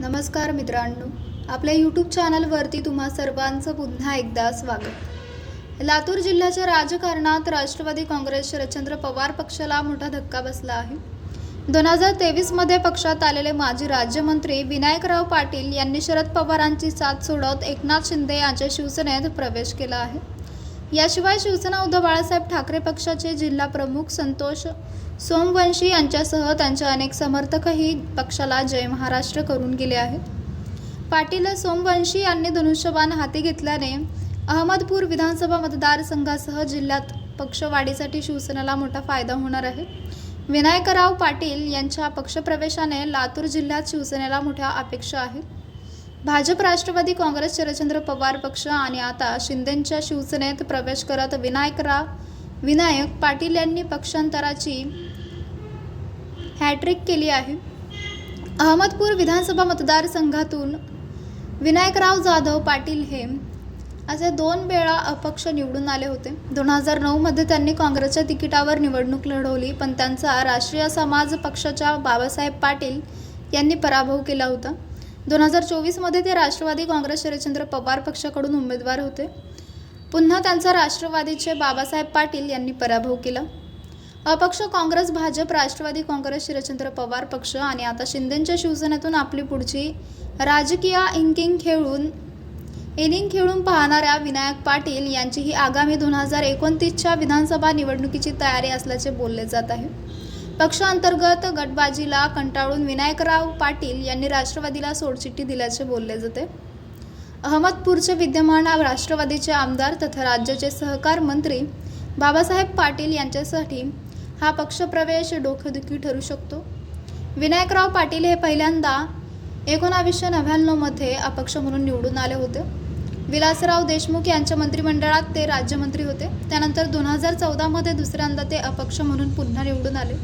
नमस्कार मित्रांनो, आपल्या यूट्यूब चॅनलवरती तुम्हा सर्वांचं पुन्हा एकदा स्वागत। लातूर जिल्ह्याच्या राजकारणात राष्ट्रवादी काँग्रेस शरदचंद्र पवार पक्षाला मोठा धक्का बसला आहे। 2023 मध्ये पक्षात आलेले माजी राज्यमंत्री विनायकराव पाटील यांनी शरद पवारांची साथ सोडत एकनाथ शिंदे यांच्या शिवसेनेत प्रवेश केला आहे। याशिवाय शिवसेना उद्धव बाळासाहेब ठाकरे पक्षाचे जिल्हा प्रमुख संतोष सोमवंशी यांच्यासह त्यांचे अनेक समर्थकही पक्षाला जय महाराष्ट्र करून गेले आहेत। पाटील सोमवंशी यांनी धनुष्यबाण हाती घेतल्याने अहमदपूर विधानसभा मतदारसंघासह जिल्ह्यात पक्षवाढीसाठी शिवसेनेला मोठा फायदा होणार आहे। विनायकराव पाटील यांच्या पक्षप्रवेशाने लातूर जिल्ह्यात शिवसेनेला मोठ्या अपेक्षा आहेत। भाजप, राष्ट्रवादी काँग्रेस, शरदचंद्र पवार पक्ष आणि आता शिंदेंच्या शिवसेनेत प्रवेश करत विनायक पाटील यांनी पक्षांतराची हॅट्रिक केली आहे। अहमदपूर विधानसभा मतदारसंघातून विनायकराव जाधव पाटील हे असे 2 वेळा अपक्ष निवडून आले होते। 2009 मध्ये त्यांनी काँग्रेसच्या तिकिटावर निवडणूक लढवली, पण त्यांचा राष्ट्रीय समाज पक्षाच्या बाबासाहेब पाटील यांनी पराभव केला होता। 2024 मध्ये ते राष्ट्रवादी काँग्रेस शरदचंद्र पवार पक्षाकडून उमेदवार होते। पुन्हा त्यांचा राष्ट्रवादीचे बाबासाहेब पाटील यांनी पराभव केला। अपक्ष काँग्रेस, भाजप, राष्ट्रवादी काँग्रेस, शरदचंद्र पवार पक्ष आणि आता शिंदेंच्या शिवसेनेतून आपली पुढची राजकीय इनिंग खेळून पाहणाऱ्या विनायक पाटील यांची ही आगामी 2029च्या विधानसभा निवडणुकीची तयारी असल्याचे बोलले जात आहे। पक्षांतर्गत गटबाजीला कंटाळून विनायकराव पाटील यांनी राष्ट्रवादीला सोडचिठ्ठी दिल्याचे बोलले जाते। अहमदपूरचे विद्यमान राष्ट्रवादीचे आमदार तथा राज्याचे सहकार मंत्री बाबासाहेब पाटील यांच्यासाठी हा पक्षप्रवेश डोकेदुखी ठरू शकतो। विनायकराव पाटील हे पहिल्यांदा 1999 मध्ये अपक्ष म्हणून निवडून आले होते। विलासराव देशमुख यांच्या मंत्रिमंडळात ते राज्यमंत्री होते। त्यानंतर 2014 मध्ये दुसऱ्यांदा ते अपक्ष म्हणून पुन्हा निवडून आले।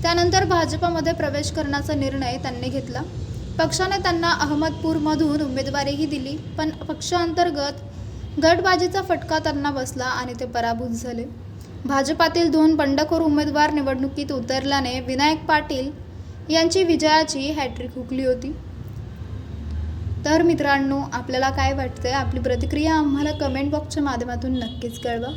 त्यानंतर भाजपमध्ये प्रवेश करण्याचा निर्णय त्यांनी घेतला। पक्षाने त्यांना अहमदपूरमधून उमेदवारीही दिली, पण पक्षांतर्गत गटबाजीचा फटका त्यांना बसला आणि ते पराभूत झाले। भाजपातील 2 बंडखोर उमेदवार निवडणुकीत उतरल्याने विनायक पाटील यांची विजयाची हॅट्रिक हुकली होती। तर मित्रांनो, आपल्याला काय वाटतंय? आपली प्रतिक्रिया आम्हाला कमेंट बॉक्सच्या माध्यमातून नक्कीच कळवा।